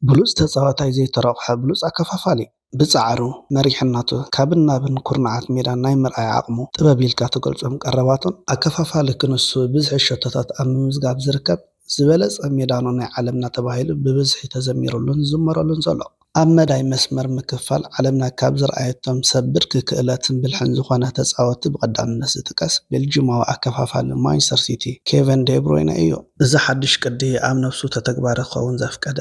ብሉፅ ተፃዋታይ ዘይተረቕሐ ብሉፅ ኣከፋፋሊ ብፃዕሩ መሪሕናቱ ካብን ናብን ኩርናዓት ሜዳ ናይ ምርኣይ ዓቕሙ ጥበብ ኢልካ ተገልፆም ቀረባቱን ኣከፋፋሊ ክንሱ ብዝሒ ሸቶታት ኣብ ምምዝጋብ ዝርከብ ዝበለፀ ሜዳኖ ናይ ዓለምና ተባሂሉ ብብዝሒ ተዘሚሩሉን ዝመረሉን ዘሎ ኣብ መዳይ መስመር ምክፋል ዓለምና ካብ ዝረኣየቶም ሰብ ብርኪ ክእለትን ብልሕን ዝኾነ ተፃወቲ ብቐዳምነት ዝጥቀስ ቤልጅማዊ ኣከፋፋሊ ማንቸስተር ሲቲ ኬቨን ዴ ብሮይነ እዩ። እዚ ሓድሽ ቅዲ ኣብ ነፍሱ ተተግባሪ ክኸውን ዘፍቀደ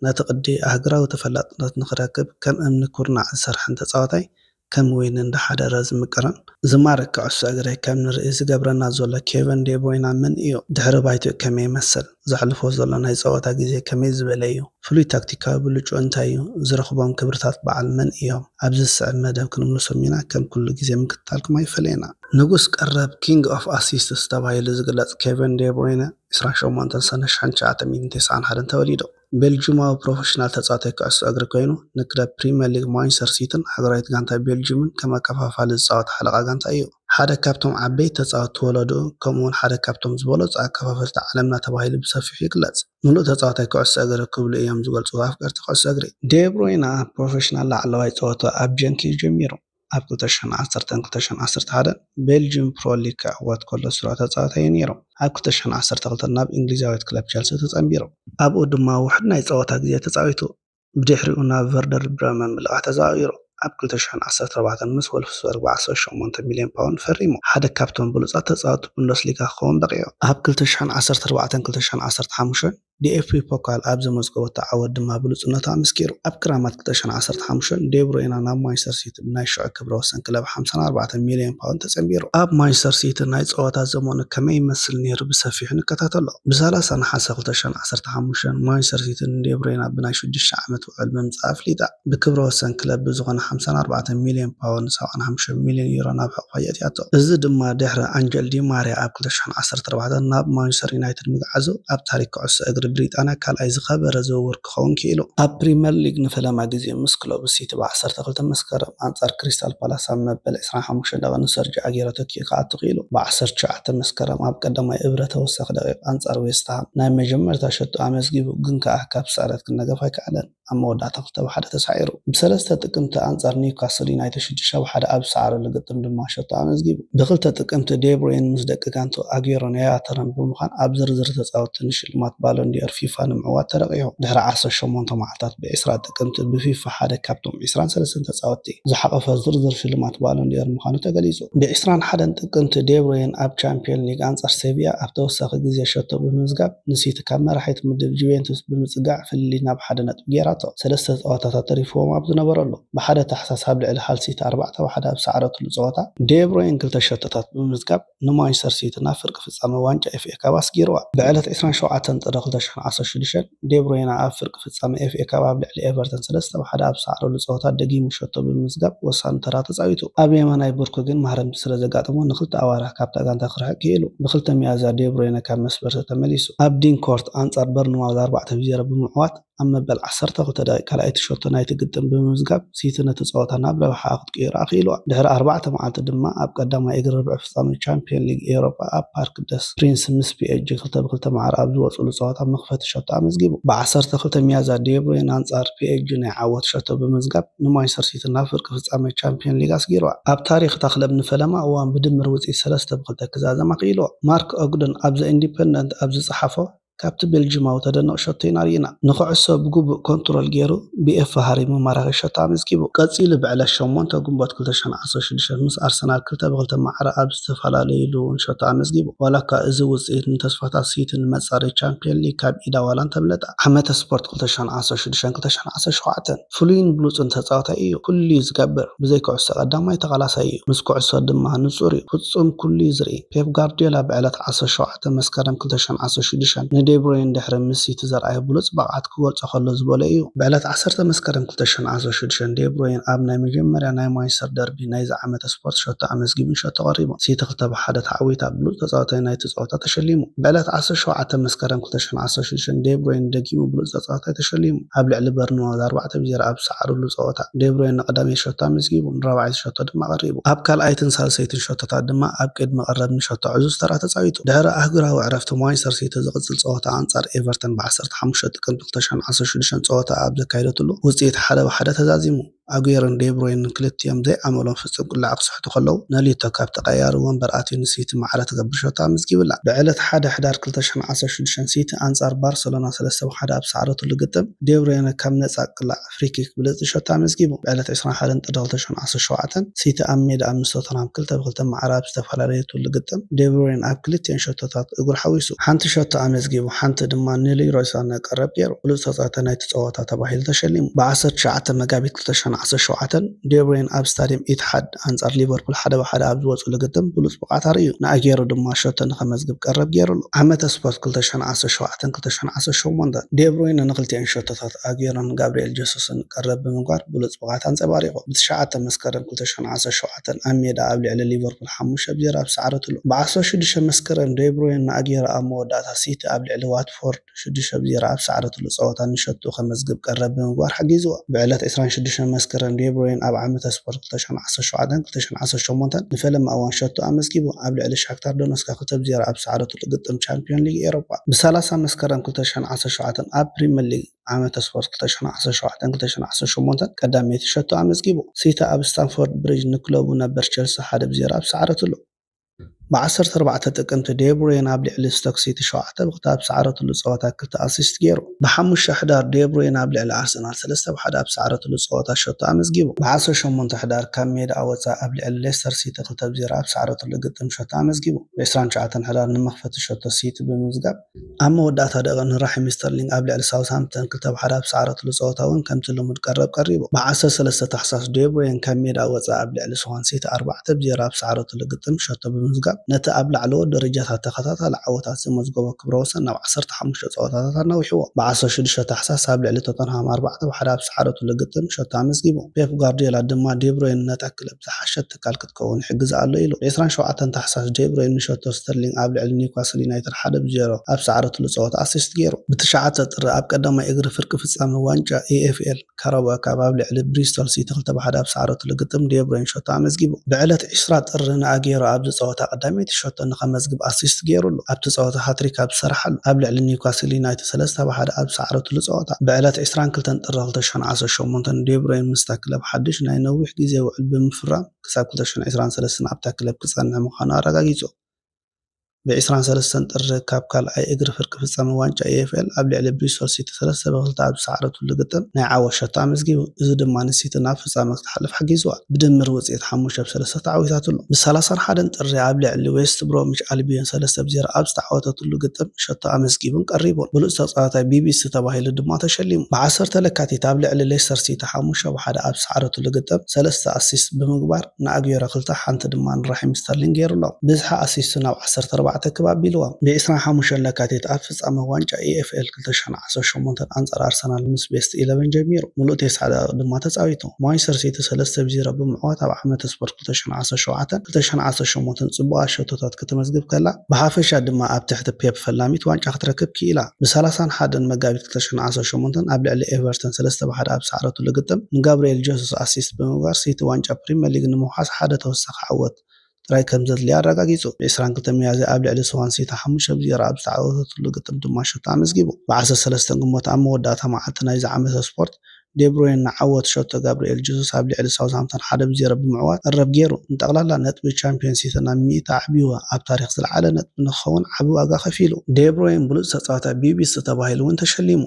ነቲ ቅዲ ኣህጉራዊ ተፈላጥነት ንኽረክብ ከም እምኒ ኩርናዕ ዝሰርሕን ተፃዋታይ ከም ወይኒ እንዳሓደረ ዝምቅርን ዝማርክ ኩዕሶ እግሪ ከም ንርኢ ዝገብረና ዘሎ ኬቨን ዴ ብሮይነ መን እዩ? ድሕሪ ባይትኡ ከመይ ይመስል? ዘሕልፎ ዘሎ ናይ ፀወታ ግዜ ከመይ ዝበለ እዩ? ፍሉይ ታክቲካዊ ብልጩ እንታይ እዩ? ዝረኽቦም ክብርታት በዓል መን እዮም? ኣብዚ ዝስዕብ መደብ ክንምልሶም ኢና። ከም ኩሉ ግዜ ምክትታልኩም ኣይፈለየና። ንጉስ ቀረብ ኪንግ ኦፍ ኣሲስትስ ተባሂሉ ዝግለጽ ኬቨን ዴ ብሮይነ 28 ሰነ 1991 ተወሊዱ። ቤልጅማዊ ፕሮፌሽናል ተፃዋታይ ኩዕሶ እግሪ ኮይኑ ንክለብ ፕሪምየር ሊግ ማንቸስተር ሲቲን ሃገራዊት ጋንታ ቤልጅየምን ከም ኣከፋፋሊ ዝፃወት ሓለቓ ጋንታ እዩ። ሓደ ካብቶም ዓበይቲ ተፃወቲ ወለድኡ ከምኡውን ሓደ ካብቶም ዝበለፁ ኣከፋፈልቲ ዓለምና ተባሂሉ ብሰፊሑ ይግለጽ። ሙሉእ ተፃዋታይ ኩዕሶ እግሪ ክብሉ እዮም ዝገልፁ ኣፍቀርቲ ኩዕሶ እግሪ። ዴ ብሮይነ ፕሮፌሽናል ላዕለዋይ ፀወታ ኣብ ጀንኪ ጀሚሩ ኣብ 2010-2011 ቤልጅየም ፕሮ ሊግ ክዕወት ከሎ ስሩዕ ተፃዋታይ ነይሩ። ኣብ 2012 ናብ እንግሊዛዊት ክለብ ቸልሲ ተፀምቢሩ። ኣብኡ ድማ ውሕድ ናይ ፀወታ ግዜ ተፃዊቱ ብድሕሪኡ ናብ ቨርደር ብረመን ምልቃሕ ተዛዊሩ ኣብ 2014 ምስ ወልፍስበርግ ብ18 ሚልዮን ፓውንድ ፈሪሙ ሓደ ካብቶም ብሉፃት ተፃወቲ ቡንደስሊጋ ክኸውን በቂዑ። ኣብ 2014-2015 ዲኤፍቢ ፖካል ኣብ ዘመዝገቦ ዓወት ድማ ብሉፅነቱ ኣመስኪሩ። ኣብ ክራማት 2015 ዴ ብሮይነ ናብ ማንቸስተር ሲቲ ብናይ ሽዑ ክብረ ወሰን ክለብ 54 ሚልዮን ፓውንድ ተፀምቢሩ። ኣብ ማንቸስተር ሲቲ ናይ ፀወታ ዘመኑ ከመይ ይመስል ነይሩ ብሰፊሑ ንከታተሎ። ብ30 ናሓሰ 2015 ማንቸስተር ሲቲ ዴ ብሮይነ ብናይ 6 ዓመት ውዕል ምምፃእ ኣፍሊጣ ብክብረ ወሰን ክለብ ብዝኾነ 54 ሚልዮን ፓውንድ 75 ሚልዮን ዩሮ ናብ ሕቑፋ የእትያቶ። እዚ ድማ ድሕሪ አንጀል ዲ ማርያ ኣብ 2014 ናብ ማንቸስተር ዩናይትድ ምግዓዙ ኣብ ታሪክ ኩዕሶ እግሪ ብሪጣንያ ካልኣይ ዝኸበረ ዝውውር ክኸውን ክኢሉ። ኣብ ፕሪምየር ሊግ ንፈለማ ግዜ ምስ ክለቡ ሲቲ ብ12 መስከረም ኣንጻር ክሪስታል ፓላስ ኣብ መበል 25 ደቂቃ ንሰርጂ ኣጌሮ ተኪኡ ክኣቱ ክኢሉ። ብ19 መስከረም ኣብ ቀዳማይ እብረ ተወሳኺ ደቂቃ ኣንጻር ዌስትሃም ናይ መጀመርታ ሸጡ ኣመዝጊቡ ግን ከዓ ካብ ስዕረት ክነገፍ ኣይከኣለን። ኣብ መወዳእታ 2-1 ተሳዒሩ። ብሰለስተ ጥቅምቲ ኣንጻር ኒውካስል ዩናይትድ 6-1 ኣብ ሰዓሩ ልግጥም ድማ ሸጡ ኣመዝጊቡ። ብክልተ ጥቅምቲ ዴ ብሮይነ ምስ ደቂ ጋንቱ ኣጌሮን ያያተረን ብምዃን ኣብ ዝርዝር ተፃወቲ ንሽልማት ባሎን ዲዮር ፊፋ ንምዕዋት ተረቂሑ። ድሕሪ 18 መዓልታት ብ20 ጥቅምቲ ብፊፋ ሓደ ካብቶም 23 ተፃወቲ ዝሓቐፈ ዝርዝር ሽልማት ባሎን ዲዮር ምዃኑ ተገሊጹ። ብ21 ጥቅምቲ ዴ ብሮይነ ኣብ ቻምፒየን ሊግ ኣንጻር ሴቪያ ኣብ ተወሳኺ ግዜ ሸቶ ብምዝጋብ ንሲቲ ካብ መራሒት ምድብ ጁቬንቱስ ብምፅጋዕ ፍልይ ናብ 1 ነጥቢ ጌራቶ። ሰለስተ ፀወታታት ተሪፍዎም ኣብ ዝነበረሉ ብሓደ ታሕሳስ ኣብ ልዕሊ ሃል ሲቲ 4-1 ኣብ ሰዓረትሉ ፀወታ ዴ ብሮይነ 2 ሸቶታት ብምዝጋብ ንማንቸስተር ሲቲ ናብ ፍርቂ ፍጻመ ዋንጫ ኤፍኤ ካፕ ኣስጊርዋ። ብዕለት 27 ጥሪ 2016 ዴ ብሮይነ ኣብ ፍርቂ ፍጻመ ኤፍኤ ካፕ ኣብ ልዕሊ ኤቨርተን 3-1 ኣብ ሰዓረሉ ፀወታ ደጊሙ ሸቶ ብምዝጋብ ወሳኒ ተራ ተፃዊቱ። ኣብ የማናይ ብርኩ ግን ማህረም ስለ ዘጋጥሞ ንክልተ ኣዋርሕ ካብታ ጋንታ ክርሕቅ ክኢሉ። ብ2 ሚያዝያ ዴ ብሮይነ ካብ መስመር ተመሊሱ ኣብ ዲንኮርት ኣንጻር በርንማውዝ 4-0 ብምዕዋት ኣብ መበል 12 ደቂቃ ካልኣይቲ ሸቶ ናይቲ ግጥም ብምዝጋብ ሲቲ ነቲ ፀወታ ናብ ረብሓ ክትቅይሮ ኣኽኢልዋ። ድሕሪ 4 መዓልቲ ድማ ኣብ ቀዳማይ እግሪ ርብዒ ፍጻመ ቻምፒየን ሊግ ኤውሮፓ ኣብ ፓርክ ደስ ፕሪንስ ምስ ፒኤስጂ 2-2 ማዕረ ኣብ ዝወፅሉ ፀወታ መኽፈቲ ሸቶ ኣመዝጊቡ። ብ12 ሚያዝያ ዴ ብሮይነ ኣንጻር ፒኤስጂ ናይ ዓወት ሸቶ ብምዝጋብ ንማንቸስተር ሲቲ ናብ ፍርቂ ፍጻመ ቻምፒየን ሊግ ኣስጊርዋ። ኣብ ታሪክ እታ ክለብ ንፈለማ እዋን ብድምር ውፅኢት 3-2 ክዛዘም ኣኽኢልዋ። ማርክ ኦግደን ኣብ ዘ ኢንዲፐንደንት ኣብ ዝፀሓፎ ካብቲ ቤልጅማዊ ተደንቕ ሸቶ ኢና ርኢና ንኩዕሶ ብግቡእ ኮንትሮል ገይሩ ብኤፍ ሃሪሙ ማራኺ ሸቶ ኣመዝጊቡ። ቀፂሉ ብዕለት 8 ጉንቦት 2016 ምስ ኣርሰናል 2-2 ማዕረ ኣብ ዝተፈላለዩሉ እውን ሸቶ ኣመዝጊቡ። ዋላ እኳ እዚ ውፅኢት ንተስፋታት ሲቲ ንመጻረዪ ቻምፒየን ሊግ ካብ ኢዳ ዋላ እንተምለጠ። ዓመተ ስፖርት 2016-2017 ፍሉይን ብሉፅን ተፃዋታይ እዩ። ኩሉ ዝገብር ብዘይ ኩዕሶ ቀዳማይ ተቓላሳይ እዩ። ምስ ኩዕሶ ድማ ንጹር እዩ። ፍጹም ኩሉ ዝርኢ ፔፕ ጋርዲዮላ ብዕለት 17 መስከረም 2016 ዴ ብሮይነ ድሕሪ ምስ ሲቲ ዘርኣየ ብሉፅ ብቕዓት ክገልጾ ከሎ ዝበለ እዩ። ብዕለት 10 መስከረም 2016 ዴ ብሮይነ ኣብ ናይ መጀመርያ ናይ ማንቸስተር ደርቢ ናይዚ ዓመተ ስፖርት ሸቶ ኣመዝጊቡን ሸቶ ቀሪቡ። ሲቲ 2-1 ተዓዊታ ብሉፅ ተፃዋታይ ናይቲ ፀወታ ተሸሊሙ። ብዕለት 17 መስከረም 2016 ዴ ብሮይነ ደጊሙ ብሉፅ ተፃዋታይ ተሸሊሙ። ኣብ ልዕሊ በርንማውዝ 4-0 ኣብ ሰዓሩሉ ፀወታ ዴ ብሮይነ ንቀዳመይ ሸቶ ኣመዝጊቡ ንራብዓይቲ ሸቶ ድማ ቀሪቡ። ኣብ ካልኣይትን ሳልሰይትን ሸቶታት ድማ ኣብ ቅድሚ ቀረብ ንሸቶ ዕዙዝ ተራ ተፃዊቱ። ድሕሪ ኣህጉራዊ ዕረፍቲ ማንቸስተር ሲቲ ዝቕፅል ፀወታ ፀወታ ኣንጻር ኤቨርተን ብ15 ጥቅምቲ 2016 ፀወታ ኣብ ዘካየደትሉ ውጽኢት 1-1 ተዛዚሙ ኣጉየርን ዴብሮይንን ክልቲኦም ዘይዓመሎም ፍጹም ቁልዕ ክስሕቱ ከለዉ ነሊቶ ካብ ተቀያሪ ወንበር ኣትዩ ንሲቲ ማዕረ ትገብር ሸቶ ኣመዝጊቡላ ብዕለት 1 ሕዳር 2016 ሲቲ ኣንጻር ባርሰሎና 3-1 ኣብ ሰዓረትሉ ግጥም ዴብሮይን ካብ ነጻ ቅላዕ ፍሪኪክ ብልጽ ሸቶ ኣመዝጊቡ ብዕለት 21 ጥሪ 2017 ሲቲ ኣብ ሜዳ ኣብ ምስ ቶተንሃም 2-2 ማዕረ ኣብ ዝተፈላለየትሉ ግጥም ዴብሮይን ኣብ ክልቲአን ሸቶታት እግሩ ሓዊሱ ሓንቲ ሸቶ ኣመዝጊቡ ሓንቲ ድማ ንሌሮይ ሳነ ቀረብ ገይሩ ብሉጽ ተጻዋታይ ናይቲ ፀወታ ተባሂሉ ተሸሊሙ ብ19 መጋቢት 2017 ዴብሮይን ኣብ ስታድየም ኢትሓድ ኣንጻር ሊቨርፑል 1-1 ኣብ ዝወጽሉ ግጥም ብሉጽ ብቕዓት ኣርዩ ንኣጌሩ ድማ ሸቶ ንኸመዝግብ ቀረብ ገይሩሉ ዓመተ ስፖርት 2017-2018 ዴብሮይን ንክልቲአን ሸቶታት ኣጌሮን ጋብርኤል ጀሱስን ቀረብ ብምግባር ብሉጽ ብቕዓት አንጸባሪቑ ብ9 መስከረም 2017 ኣብ ሜዳ ኣብ ልዕሊ ሊቨርፑል 5-0 ኣብ ሰዓረትሉ ብ16 መስከረም ዴብሮይን ንኣጌሮ ኣብ መወዳእታ ሲቲ ኣብ ልዕሊ ዋትፎርድ 6-0 ኣብ ሰዓረትሉ ፀወታ ንሸቶ ከመዝግብ ቀረብ ብምግባር ሓጊዝዎ ብዕለት 26 መስከረም ዴብሮይን ኣብ ዓመተ ስፖርት 2017-2018 ንፈለማ እዋን ሸቶ ኣመዝጊቡ ኣብ ልዕሊ ሻክታር ዶነስካ 2-0 ኣብ ሰዓረትሉ ግጥም ቻምፒዮን ሊግ ኤሮፓ ብ30 መስከረም 2017 ኣብ ፕሪምየር ሊግ ዓመተ ስፖርት 2017-2018 ቀዳመይቲ ሸቶ ኣመዝጊቡ ሲቲ ኣብ ስታንፎርድ ብሪጅ ንክለቡ ነበር ቸልሲ 1-0 ኣብ ሰዓረትሉ ብ14 ጥቅምቲ ዴብሮይን ኣብ ልዕሊ ስቶክ ሲቲ 7 ኣብ ሰዓረትሉ ፀወታ 2 ኣሲስት ገይሩ ብ5 ሕዳር ዴብሮይን ኣብ ልዕሊ ኣርሰናል 3-1 ኣብ ሰዓረትሉ ፀወታ ሸቶ ኣመዝጊቡ ብ18 ሕዳር ካብ ሜዳ ኣወፃኢ ኣብ ልዕሊ ሌስተር ሲቲ 2-0 ኣብ ሰዓረትሉ ግጥም ሸቶ ኣመዝጊቡ ብ29 ሕዳር ንመኽፈቲ ሸቶ ሲቲ ብምዝጋብ ኣብ መወዳእታ ደቂ ንራሒም ስተርሊንግ ኣብ ልዕሊ ሳውዝሃምፕተን 2-1 ኣብ ሰዓረትሉ ፀወታ እውን ከምቲ ልሙድ ቀሪቡ ብ13 ታሕሳስ ዴብሮይን ካብ ሜዳ ኣወፃኢ ኣብ ልዕሊ ስዋን ሲቲ 4-0 ኣብ ሰዓረትሉ ግጥም ሸቶ ብምዝጋብ ነቲ ኣብ ላዕለዎ ደረጃታት ተኸታታሊ ዓወታት ዝመዝገቦ ክብረ ወሰን ናብ 15 ፀወታታት ኣናዊሕዎ ብ16 ታሕሳስ ኣብ ልዕሊ ቶተንሃም 4-1 ኣብ ሰዓረትሉ ግጥም ሸቶ ኣመዝጊቡ ፔፕ ጓርዲዮላ ድማ ዴብሮይን ነታ ክለብ ዝሓሸ ትካል ክትከውን ይሕግዝ ኣሎ ኢሉ ብ27 ታሕሳስ ዴብሮይን ንሸቶ ስተርሊንግ ኣብ ልዕሊ ኒውካስል ዩናይትድ 1-0 ኣብ ሰዓረትሉ ፀወታ ኣሲስት ገይሩ ብ9 ጥሪ ኣብ ቀዳማይ እግሪ ፍርቂ ፍጻመ ዋንጫ ኤኤፍኤል ካራባኦ ካፕ ኣብ ልዕሊ ብሪስቶል ሲቲ 2-1 ኣብ ሰዓረትሉ ግጥም ዴብሮይን ሸቶ ኣመዝጊቡ ብዕለት 20 ጥሪ ንኣጌሮ ኣብዚ ፀወታ ቀዳመይቲ ሸቶ ንኸመዝግብ ኣሲስት ገይሩሉ ኣብቲ ፀወታ ሃትሪክ ኣብ ዝሰርሓሉ ኣብ ልዕሊ ኒውካስል ዩናይትድ 3-1 ኣብ ሰዓረትሉ ፀወታ ብዕለት 22 ጥሪ 2018 ዴብሮይን ምስታ ክለብ ሓድሽ ናይ ነዊሕ ግዜ ውዕል ብምፍራም ክሳብ 2023 ኣብታ ክለብ ክጸንሕ ምዃኑ ኣረጋጊጹ ብ23 ጥሪ ካብ ካልኣይ እግሪ ፍርቂ ፍጻመ ዋንጫ ኤኤፍኤል ኣብ ልዕሊ ብሪስቶል ሲቲ 3-2 ኣብ ሰዓረትሉ ግጥም ናይ ዓወት ሸቶ ኣመዝጊቡ እዚ ድማ ንሲቲ ናብ ፍጻመ ክትሓልፍ ሓጊዝዋ ብድምር ውጽኢት 5-3 ተዓዊታትሉ ብ31 ጥሪ ኣብ ልዕሊ ዌስት ብሮሚች ኣልቢዮን 3-0 ኣብ ዝተዓወተትሉ ግጥም ሸቶ ኣመዝጊቡን ቀሪቡን ብሉጽ ተጻዋታይ ቢቢሲ ተባሂሉ ድማ ተሸሊሙ ብ10 ለካቲት ኣብ ልዕሊ ሌስተር ሲቲ 5-1 ኣብ ሰዓረትሉ ግጥም 3 ኣሲስት ብምግባር ንኣግዮራ 2 ሓንቲ ድማ ንራሒም ስተርሊንግ ገይሩሎም ብዝሓ ኣሲስቱ ናብ 14 ተከባቢልዎም ብ25 ለካቲት ኣብ ፍጻመ ዋንጫ ኤኤፍኤል 2018 ኣንጻር ኣርሰናል ምስ ቤስት 11 ጀሚሩ ሙሉእ 9 ድማ ተጻዊቱ ማንቸስተር ሲቲ 3-0 ብምዕዋት ኣብ ዓመተ ስፖርት 2017-2018 ጽቡቓት ሸቶታት ክትመዝግብ ከላ ብሓፈሻ ድማ ኣብ ትሕቲ ፔፕ ፈላሚት ዋንጫ ክትረክብ ክኢላ ብ31 መጋቢት 2018 ኣብ ልዕሊ ኤቨርተን 3-1 ኣብ ሰዓረትሉ ግጥም ንጋብርኤል ጀሱስ ኣሲስት ብምግባር ሲቲ ዋንጫ ፕሪምየር ሊግ ንምውሓስ ሓደ ተወሳኺ ዓወት ጥራይ ከም ዘድልያ ኣረጋጊጹ ብ22 ሚያዝያ ኣብ ልዕሊ ስዋን ሲቲ 5-0 ኣብ ዝተዓወተትሉ ግጥም ድማ ሸቶ ኣመዝጊቡ ብ13 ግንቦት ኣብ መወዳእታ መዓልቲ ናይዚ ዓመተ ስፖርት ዴብሮይን ንዓወት ሸቶ ጋብርኤል ጀሱስ ኣብ ልዕሊ ሳውዝሃምፕተን 1-0 ብምዕዋት ቀረብ ገይሩ ንጠቕላላ ነጥቢ ቻምፒዮን ሲቲ ናብ 100 ኣዕቢዋ ኣብ ታሪክ ዝለዓለ ነጥቢ ንክኸውን ዓቢ ዋጋ ከፊሉ ዴብሮይን ብሉጽ ተጻዋታይ ቢቢሲ ተባሂሉ እውን ተሸሊሙ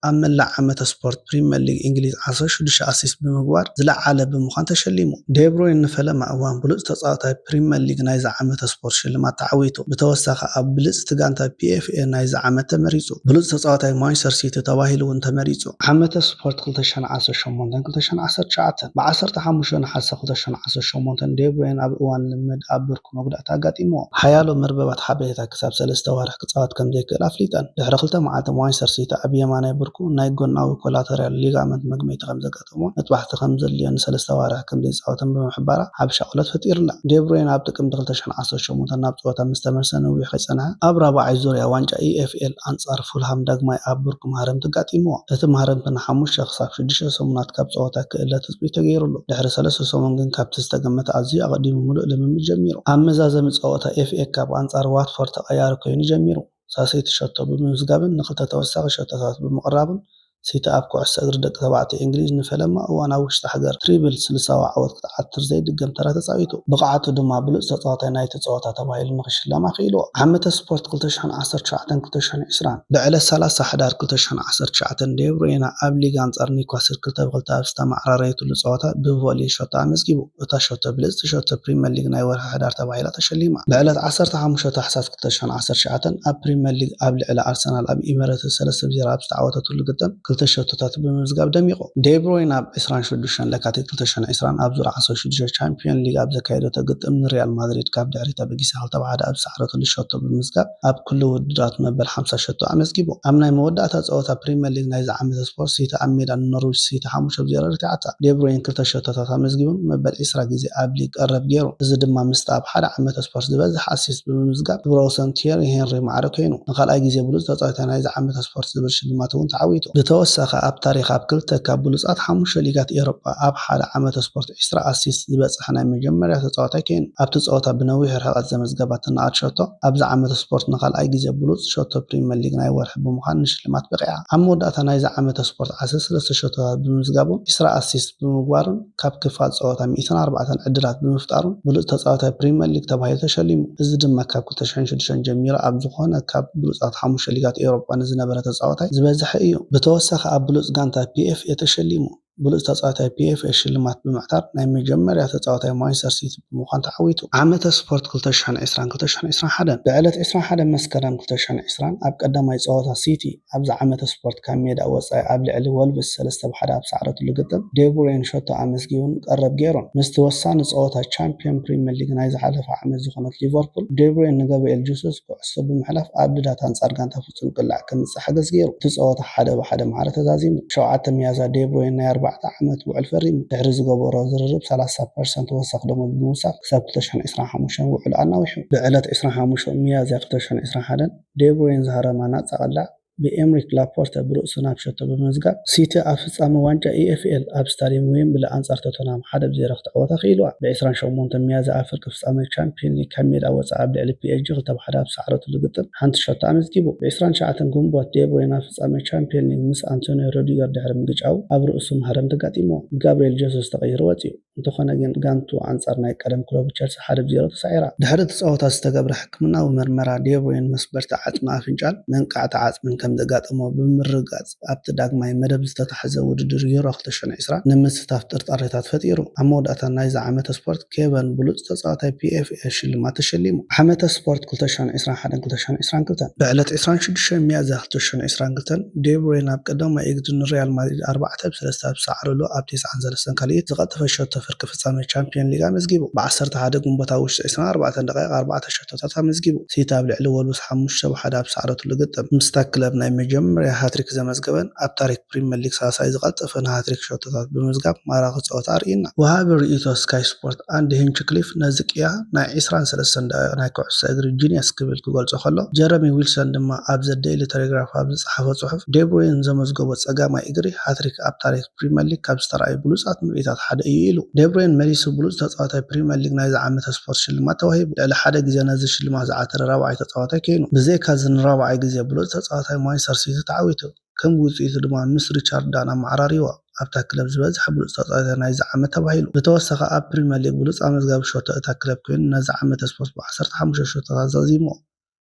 ኣብ መላእ ዓመተ ስፖርት ፕሪምየር ሊግ እንግሊዝ 16 ኣሲስት ብምግባር ዝለዓለ ብምዃን ተሸሊሙ ዴብሮይን ንፈለማ እዋን ብሉጽ ተጻዋታይ ፕሪምየር ሊግ ናይዚ ዓመተ ስፖርት ሽልማት ተዓዊቱ ብተወሳኺ ኣብ ብልጽቲ ጋንታ ፒኤፍኤ ናይዚ ዓመት ተመሪጹ ብሉጽ ተጻዋታይ ማንቸስተር ሲቲ ተባሂሉ እውን ተመሪጹ ዓመተ ስፖርት 2018-2019 ብ15 ነሓሰ 2018 ዴብሮይን ኣብ እዋን ልምድ ኣብ ብርኩ መጉዳእቲ ኣጋጢምዎ ሓያሎ መርበባት ሓበሬታ ክሳብ 3 ወርሒ ክጻወት ከም ዘይክእል ኣፍሊጠን ድሕሪ 2 መዓልቲ ማንቸስተር ሲቲ ኣብ የማናይ ብርኩ ናይ ጎናዊ ኮላተራል ሊጋመንት መግመይቲ ከም ዘጋጠሞ ነጥባሕቲ ከም ዘድልዮ ን3 ወርሒ ከም ዘይፃወተን ብምሕባራ ሓብሻ ቁለት ፈጢሩላ ዴብሮይን ኣብ ጥቅምቲ 2018 ናብ ፀወታ ምስ ተመልሰ ነዊሕ ከይጸንሐ ኣብ ራብዓይ ዙርያ ዋንጫ ኢኤፍኤል ኣንጻር ፉልሃም ዳግማይ ኣብ ብርኩ ማህረምቲ ጋጢምዎ እቲ ማህረምቲ ን5 ክሳብ 6 ሰሙናት ካብ ፀወታ ክእለ ትፅቢት ተገይሩሉ ድሕሪ 3 ሰሙን ግን ካብቲ ዝተገመተ ኣዝዩ ኣቐዲሙ ሙሉእ ልምምድ ጀሚሩ ኣብ መዛዘሚ ፀወታ ኤፍኤ ካፕ ኣንጻር ዋትፎርድ ተቐያሪ ኮይኑ ጀሚሩ ሳሰይቲ ሸቶ ብምዝጋብን ንኽልተ ተወሳኺ ሸቶታት ብምቕራብን ሲቲ ኣብ ኩዕሶ እግሪ ደቂ ተባዕትዮ እንግሊዝ ንፈለማ እዋን ኣብ ውሽጢ ሃገር ትሪብል 60 ዓወት ክትዓትር ዘይድገም ተራ ተፃዊቱ ብቕዓቱ ድማ ብሉፅ ተፃዋታይ ናይቲ ፀወታ ተባሂሉ ንኽሽለማ ኽኢልዎ። ዓመተ ስፖርት 2019-2020 ብዕለት 30 ሕዳር 2019 ዴብሮይና ኣብ ሊግ ኣንጻር ኒውካስል 2-2 ኣብ ዝተማዕራረየትሉ ፀወታ ብቮሊ ሸቶ ኣመዝጊቡ። እታ ሸቶ ብልፅቲ ሸቶ ፕሪምየር ሊግ ናይ ወርሒ ሕዳር ተባሂላ ተሸሊማ። ብዕለት 15 ታሕሳስ 2019 ኣብ ፕሪምየር ሊግ ኣብ ልዕሊ ኣርሰናል ኣብ ኢሜሬትስ 3-0 ኣብ ዝተዓወተትሉ ግጥም ክልተ ሸቶታት ብምዝጋብ ደሚቑ። ዴብሮይና ኣብ 26 ለካቲት 2020 ኣብ ዙር 16 ቻምፒዮን ሊግ ኣብ ዘካየደቶ ግጥም ንሪያል ማድሪድ ካብ ድሕሪት ኣበጊሳ 2-1 ኣብ ዝተዓረተሉ ሸቶ ብምዝጋብ ኣብ ኩሉ ውድድራት መበል 50 ሸቶ ኣመዝጊቡ። ኣብ ናይ መወዳእታ ፀወታ ፕሪምየር ሊግ ናይ ዝዓመተ ስፖርት ሲቲ ኣብ ሜዳ ንኖርዊች ሲቲ 5-0 ረቲዓታ። ዴብሮይን ክልተ ሸቶታት ኣመዝጊቡን መበል 20 ግዜ ኣብ ሊግ ቀረብ ገይሩ። እዚ ድማ ምስቲ ኣብ ሓደ ዓመተ ስፖርት ዝበዝሕ ኣሲስት ብምምዝጋብ ክብረ ወሰን ቲየሪ ሄንሪ ማዕረ ኮይኑ ንኻልኣይ ግዜ ብሉፅ ተፃዋታይ ናይ ዝዓመተ ስፖርት ዝብል ሽልማት እውን ተዓዊቱ። ብተወሳኺ ኣብ ታሪክ ኣብ ክልተ ካብ ብሉፃት 5 ሊጋት ኤውሮጳ ኣብ ሓደ ዓመተ ስፖርት 20 ኣሲስት ዝበፅሐ ናይ መጀመርያ ተፃዋታይ ኮይኑ ኣብቲ ፀወታ ብነዊሕ ርሕቐት ዘመዝገባ ትንኣት ሸቶ ኣብዚ ዓመተ ስፖርት ንኻልኣይ ግዜ ብሉፅ ሸቶ ፕሪምየር ሊግ ናይ ወርሒ ብምዃን ንሽልማት በቂዓ። ኣብ መወዳእታ ናይዚ ዓመተ ስፖርት 13 ሸቶታት ብምዝጋቡን 20 ኣሲስት ብምግባሩን ካብ ክፋል ፀወታ 104 ዕድላት ብምፍጣሩን ብሉፅ ተፃዋታይ ፕሪምየር ሊግ ተባሂሉ ተሸሊሙ። እዚ ድማ ካብ 2006 ጀሚሩ ኣብ ዝኾነ ካብ ብሉፃት 5 ሊጋት ኤውሮጳ ንዝነበረ ተፃዋታይ ዝበዝሐ እዩ። ብተወሳኺ ኣብ ብሉፅ ጋንታ ፒኤፍኤ ተሸሊሙ። ብሉፅ ተፃዋታይ ፒኤፍኤ ሽልማት ብምዕታር ናይ መጀመርያ ተፃዋታይ ማንቸስተር ሲቲ ብምዃን ተዓዊቱ። ዓመተ ስፖርት 2020-2021 ብዕለት 21 መስከረም 2020 ኣብ ቀዳማይ ፀወታ ሲቲ ኣብዚ ዓመተ ስፖርት ካብ ሜዳ ወፃኢ ኣብ ልዕሊ ወልቭስ 3-1 ኣብ ሰዓረትሉ ግጥም ዴብሮይን ሸቶ ኣመስጊቡን ቀረብ ገይሮን። ምስቲ ወሳኒ ፀወታ ቻምፒዮን ፕሪምየር ሊግ ናይ ዝሓለፈ ዓመት ዝኾነት ሊቨርፑል ዴብሮይን ንገብርኤል ጀሱስ ኩዕሶ ብምሕላፍ ኣብ ልዳት ኣንጻር ጋንታ ፍጹም ቅላዕ ከምፅእ ሓገዝ ገይሩ። እቲ ፀወታ 1-1 ማዕረ ተዛዚሙ። 7 ሚያዝያ ዴብሮይን ናይ 4 ዓመት ውዕል ፈሪሙ። ድሕሪ ዝገበሮ ዝርርብ 30% ተወሳኺ ደሞዝ ብምውሳኽ ክሳብ 2025 ውዕል ኣናዊሑ። ብዕለት 25 ሚያዝያ 2021 ዴብሮይን ዝሃረማ ናፃ ቅላዕ ብኤምሪክ ላፖርተ ብርእሱ ናብ ሸቶ ብምዝጋብ ሲቲ ኣብ ፍጻመ ዋንጫ ኢኤፍኤል ኣብ ስታድየም ዌምብሊ ኣንጻር ቶተንሃም 1-0 ክትዕወታ ኽኢልዋ። ብ28 ሚያዝያ ኣብ ፍርቂ ፍጻመ ቻምፒዮን ሊግ ካብ ሜዳ ወፃኢ ኣብ ልዕሊ ፒኤስጂ 2-1 ኣብ ሰዓረትሉ ግጥም ሓንቲ ሸቶ ኣመዝጊቡ። ብ29 ግንቦት ዴብሮይን ኣብ ፍጻመ ቻምፒዮን ሊግ ምስ አንቶኒዮ ሩዲገር ድሕሪ ምግጫው ኣብ ርእሱ መሃረም ተጋጢሞ ብጋብርኤል ጀሱስ ተቐይሩ ወፂኡ። እንተኾነ ግን ጋንቱ ኣንጻር ናይ ቀደም ክለብ ቸልሲ 1-0 ተሳዒራ። ድሕሪ እቲ ፀወታ ዝተገብረ ሕክምናዊ ምርመራ ዴብሮይን መስበርቲ ዓፅሚ ኣፍንጫን መንቃዕቲ ዓፅምን ከም ዘጋጠሞ ብምርጋፅ ኣብቲ ዳግማይ መደብ ዝተታሕዘ ውድድር ዩሮ 2020 ንምስታፍ ጥርጣሬታት ፈጢሩ። ኣብ መወዳእታ ናይዚ ዓመተ ስፖርት ኬቨን ብሉፅ ተፃዋታይ ፒኤፍኤ ሽልማት ተሸሊሙ። ዓመተ ስፖርት 2021-2022 ብዕለት 26 ሚያዝያ 2022 ዴብሮይን ኣብ ቀዳማይ እግሪ ንሪያል ማድሪድ 4-3 ኣብ ሰዓረሉ ኣብ 93 ካልኢት ዝቐጠፈ ሸቶ ፍርቂ ፍጻመ ቻምፒዮን ሊግ ኣመዝጊቡ። ብ11 ግንቦት ኣብ ውሽጢ 24 ደቂቃ 4 ሸቶታት ኣመዝጊቡ። ሲቲ ኣብ ልዕሊ ወልቭስ 5-1 ኣብ ሰዓረትሉ ግጥም ምስታ ክለብ ናይ መጀመርያ ሃትሪክ ዘመዝገበን ኣብ ታሪክ ፕሪምየር ሊግ ሳሳይ ዝቐልጠፈን ሃትሪክ ሸቶታት ብምዝጋብ ማራኺ ፀወታ ኣርኢና። ወሃቢ ርእይቶ ስካይ ስፖርት ኣንዲ ሂንችክሊፍ ነዚ ቅያ ናይ 23 ደቂቃ ናይ ኩዕሶ እግሪ ጂኒየስ ክብል ክገልጾ ከሎ ጀረሚ ዊልሰን ድማ ኣብ ዘ ዴይሊ ቴሌግራፍ ኣብ ዝፀሓፈ ጽሑፍ ዴብሮይን ዘመዝገቦ ፀጋማይ እግሪ ሃትሪክ ኣብ ታሪክ ፕሪምየር ሊግ ካብ ዝተረኣዩ ብሉፃት ምርኢታት ሓደ እዩ ኢሉ። ዴብሮይን መሊሱ ብሉፅ ተፃዋታይ ፕሪምየር ሊግ ናይ ዝዓመተ ስፖርት ሽልማት ተዋሂቡ። ልዕሊ ሓደ ግዜ ነዚ ሽልማት ዝዓተረ ራብዓይ ተፃዋታይ ኮይኑ ብዘይካ እዚ ንራብዓይ ግዜ ብሉፅ ተፃዋታይ ማንቸስተር ሲቲ ተዓዊቱ። ከም ውፅኢቱ ድማ ምስ ሪቻርድ ዳን ኣመዓራሪዎ ኣብታ ክለብ ዝበዝሐ ብሉፅ ተፃዋታይ ናይዚ ዓመት ተባሂሉ። ብተወሳኺ ኣብ ፕሪምየር ሊግ ብሉፅ ኣመዝጋቢ ሸቶ እታ ክለብ ኮይኑ ነዚ ዓመተ ስፖርት ብ15 ሸቶታት ዘዚሞ።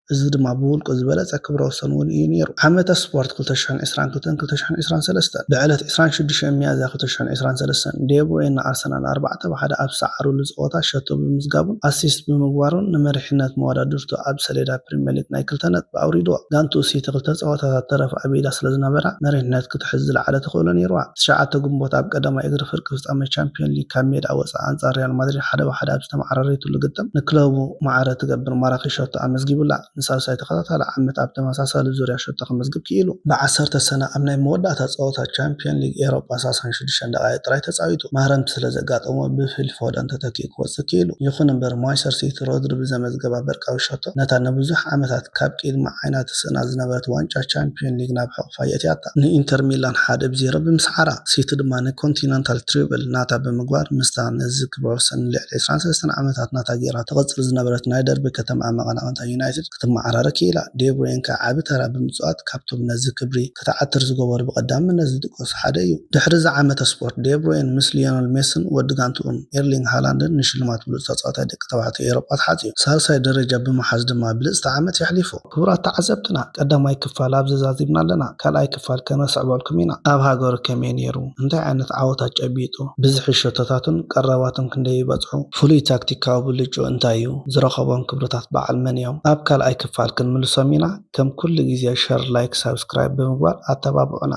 እዚ ድማ ብውልቁ ዝበለፀ ክብረ ወሰን እውን እዩ ነይሩ። ዓመተ ስፖርት 2022-2023 ብዕለት 26 ሚያዝያ 2023 ዴብሮይን ንኣርሰናል 4-1 ኣብ ሰዓሩሉ ፀወታ ሸቶ ብምዝጋቡን ኣሲስት ብምግባሩን ንመሪሕነት መወዳድርቱ ኣብ ሰሌዳ ፕሪምየር ሊግ ናይ 2 ነጥቢ ኣውሪድዎ። ጋንቱ ሲቲ 2 ፀወታታት ተረፍ ኣብ ኢዳ ስለዝነበራ መሪሕነት ክትሕዝ ዝለዓለ ተኽእሎ ነይርዋ። 9 ግንቦት ኣብ ቀዳማይ እግሪ ፍርቂ ፍጻመ ቻምፒዮን ሊግ ካብ ሜዳ ወፃኢ ኣንጻር ሪያል ማድሪድ 1-1 ኣብ ዝተማዕረረትሉ ግጥም ንክለቡ ማዕረ ትገብር ማራኺ ሸቶ ኣመዝጊቡላ። ንሳልሳይ ተኸታታሊ ዓመት ኣብ ተመሳሳሊ ዙርያ ሸቶ ክመዝግብ ክኢሉ። ብ10 ሰነ ኣብ ናይ መወዳእታ ፀወታ ቻምፒዮን ሊግ ኤውሮጳ 36 ደቂቃ ጥራይ ተፃዊቱ። ማህረምቲ ስለ ዘጋጠሞ ብፊል ፎደን ተተኪኡ ክወፅእ ክኢሉ። ይኹን እምበር ማንቸስተር ሲቲ ሮድሪ ብዘመዝገባ በርቃዊ ሸቶ ነታ ንብዙሕ ዓመታት ካብ ቅድሚ ዓይና ትስእና ዝነበረት ዋንጫ ቻምፒዮን ሊግ ናብ ሕቑፋ የእትያታ። ንኢንተር ሚላን 1-0 ብምስዓራ። ሲቲ ድማ ንኮንቲነንታል ትሪብል ናታ ብምግባር ምስታ ነዚ ክብረ ወሰን ልዕሊ 23 ዓመታት ናታ ጌራ ተቐፅል ዝነበረት ናይ ደርቢ ከተማ መቐናቐንታ ዩናይትድ ክመዓራረ ክኢላ ዴብሮይን ከዓ ዓቢ ተራ ብምጽዋት ካብቶም ነዚ ክብሪ ከተዓትር ዝገበሩ ብቐዳምነት ዝጥቀሱ ሓደ እዩ። ድሕሪ ዛ ዓመተ ስፖርት ዴብሮይን ምስ ሊዮነል ሜሲን ወዲ ጋንትኡን ኤርሊንግ ሃላንድን ንሽልማት ብሉጽ ተጻዋታይ ደቂ ተባዕትዮ ኤውሮጳ ተሓጽዩ። ሳልሳይ ደረጃ ብምሓዝ ድማ ብልጽቲ ዓመት የሕሊፉ። ክቡራት ተዓዘብትና ቀዳማይ ክፋል ኣብዚ ዛዚምና ኣለና። ካልኣይ ክፋል ከነስዕበልኩም ኢና። ኣብ ሃገሩ ከመይ ነይሩ? እንታይ ዓይነት ዓወታት ጨቢጡ? ብዝሒ ሸቶታትን ቀረባትን ክንደይ ይበጽሑ? ፍሉይ ታክቲካዊ ብልጭ እንታይ እዩ? ዝረኸቦም ክብርታት በዓል መን እዮም? ኣብ ካልኣይ ክፋል ክንምልሶም ኢና። ከም ኩሉ ግዜ ሸር፣ ላይክ፣ ሳብስክራይብ ብምግባር ኣተባብዑና።